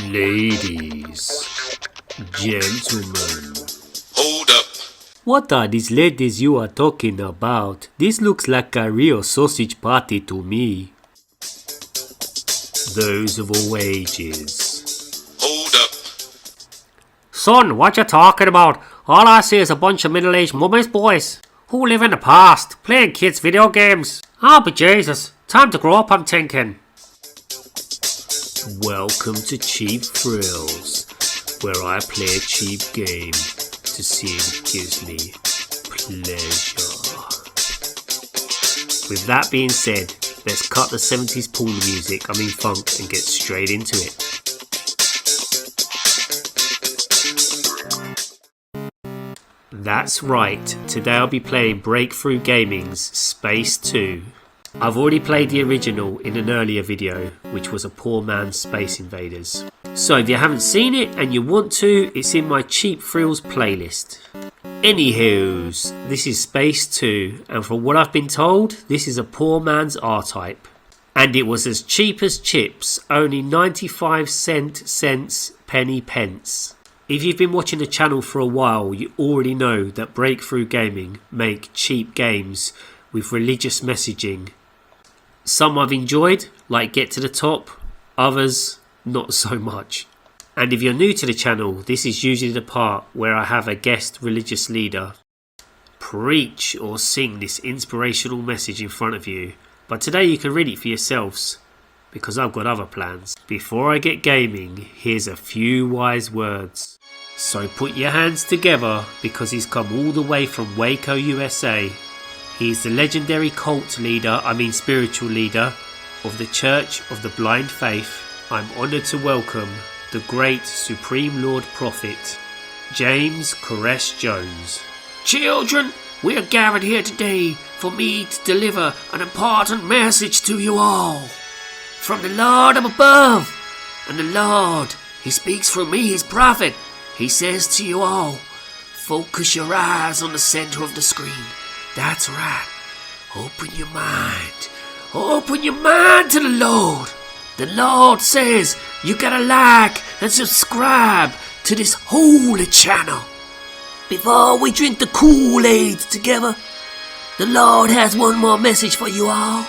Ladies, gentlemen. Hold up. What are these ladies you are talking about? This looks like a real sausage party to me. Those of all ages. Hold up. Son, what you talking about? All I see is a bunch of middle-aged mummies boys who live in the past, playing kids' video games. Oh, but Jesus, time to grow up, I'm thinking. Welcome to Cheap Thrills, where I play a cheap game to see if it gives me pleasure. With that being said, let's cut the 70s pool music, funk, and get straight into it. That's right, today I'll be playing Breakthrough Gaming's Space 2. I've already played the original in an earlier video, which was a poor man's Space Invaders. So if you haven't seen it and you want to, it's in my Cheap Thrills playlist. Anywho's, this is Space 2, and from what I've been told, this is a poor man's R-Type. And it was as cheap as chips, only 95 cents penny pence. If you've been watching the channel for a while, you already know that Breakthrough Gaming make cheap games with religious messaging. Some I've enjoyed, like Get to the Top, others not so much. And if you're new to the channel, this is usually the part where I have a guest religious leader preach or sing this inspirational message in front of you. But today you can read it for yourselves, because I've got other plans. Before I get gaming, here's a few wise words. So put your hands together, because he's come all the way from Waco, USA. He's the legendary spiritual leader of the Church of the Blind Faith. I'm honoured to welcome the great Supreme Lord Prophet, James Koresh Jones. Children, we are gathered here today for me to deliver an important message to you all. From the Lord up above. And the Lord, He speaks through me, His prophet. He says to you all, focus your eyes on the center of the screen. That's right. Open your mind. Open your mind to the Lord. The Lord says you gotta like and subscribe to this holy channel. Before we drink the Kool-Aid together, the Lord has one more message for you all.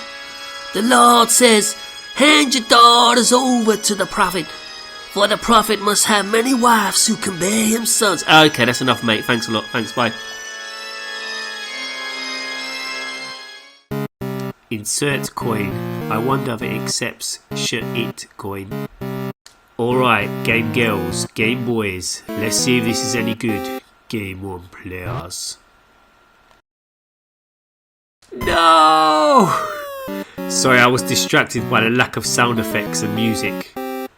The Lord says, hand your daughters over to the prophet, for the prophet must have many wives who can bear him sons. Okay, that's enough, mate. Thanks a lot. Thanks, bye. Insert coin. I wonder if it accepts it coin. Alright, game girls, game boys. Let's see if this is any good. Game on, players. No! Sorry, I was distracted by the lack of sound effects and music.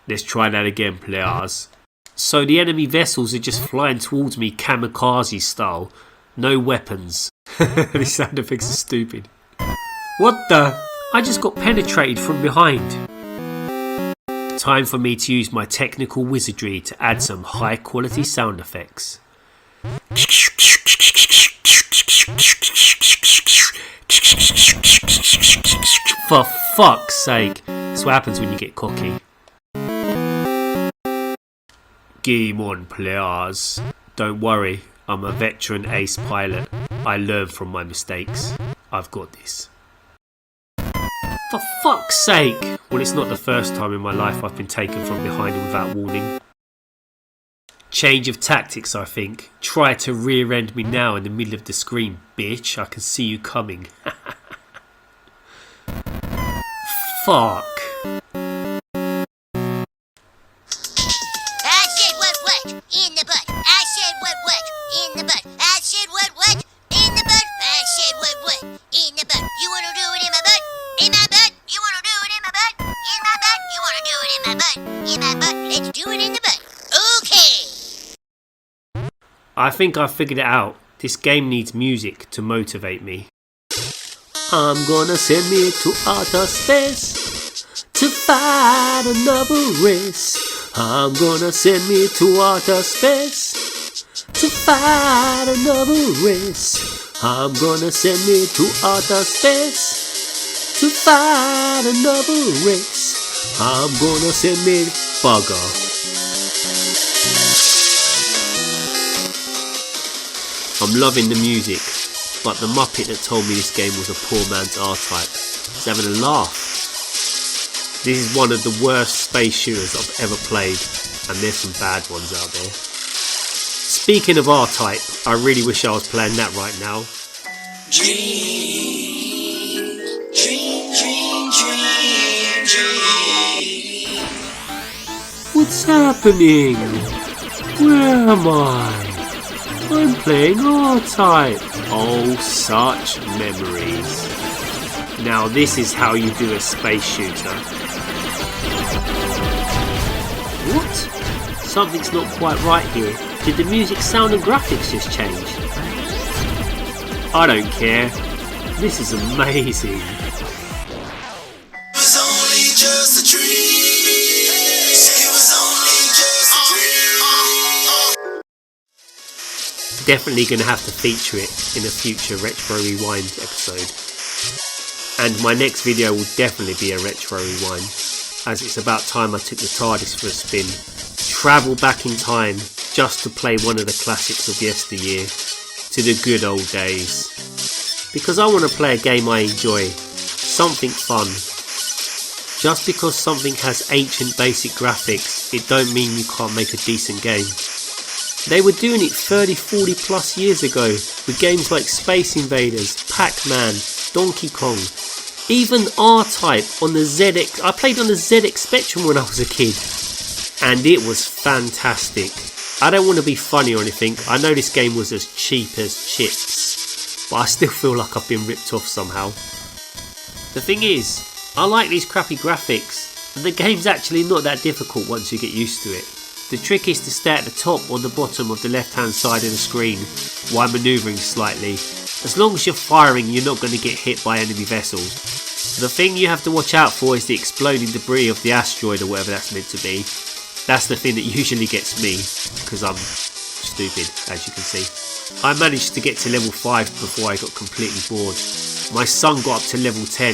Let's try that again, players. So the enemy vessels are just flying towards me kamikaze style. No weapons. These sound effects are stupid. What the? I just got penetrated from behind. Time for me to use my technical wizardry to add some high quality sound effects. For fuck's sake. That's what happens when you get cocky. Game on, players. Don't worry, I'm a veteran ace pilot. I learn from my mistakes. I've got this. For fuck's sake! Well, it's not the first time in my life I've been taken from behind without warning. Change of tactics, I think. Try to rear end me now in the middle of the screen, bitch. I can see you coming. Fuck. I said what? In the butt. I said what? In the butt. I said what? In the butt. I said what? In the butt. You wanna do it in my butt? In my butt? You wanna do it in my butt? In my butt? You wanna do it in my butt? In my butt? Let's do it in the butt. Okay. I think I figured it out. This game needs music to motivate me. I'm gonna send me to outer space to fight another race. I'm gonna send me to outer space to fight another race. I'm gonna send me to outer space to fight another race. I'm gonna send me bugger. I'm loving the music, but the Muppet that told me this game was a poor man's R-Type is having a laugh. This is one of the worst space shooters I've ever played, and there's some bad ones out there. Speaking of R-Type, I really wish I was playing that right now. Dream, dream, dream, dream, dream. What's happening? Where am I? I'm playing R-Type. Oh, such memories. Now this is how you do a space shooter. What? Something's not quite right here. Did the music, sound and graphics just change? I don't care. This is amazing. It was only just a dream. It was only just a dream. Definitely going to have to feature it in a future Retro Rewind episode. And my next video will definitely be a Retro Rewind, as it's about time I took the TARDIS for a spin, travel back in time just to play one of the classics of yesteryear, to the good old days. Because I want to play a game I enjoy, something fun. Just because something has ancient basic graphics, it don't mean you can't make a decent game. They were doing it 30-40 plus years ago with games like Space Invaders, Pac-Man, Donkey Kong, even R-Type on the ZX. I played on the ZX Spectrum when I was a kid, and it was fantastic. I don't want to be funny or anything, I know this game was as cheap as chips, but I still feel like I've been ripped off somehow. The thing is, I like these crappy graphics, and the game's actually not that difficult once you get used to it. The trick is to stay at the top or the bottom of the left hand side of the screen while manoeuvring slightly. As long as you're firing, you're not going to get hit by enemy vessels. The thing you have to watch out for is the exploding debris of the asteroid or whatever that's meant to be. That's the thing that usually gets me, because I'm stupid, as you can see. I managed to get to level 5 before I got completely bored. My son got up to level 10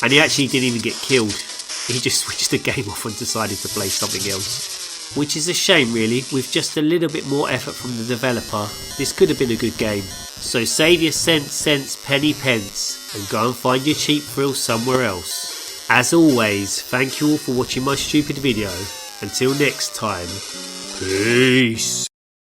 and he actually didn't even get killed. He just switched the game off and decided to play something else. Which is a shame really. With just a little bit more effort from the developer, this could have been a good game. So save your cents, penny pence, and go and find your cheap thrill somewhere else. As always, thank you all for watching my stupid video. Until next time, peace.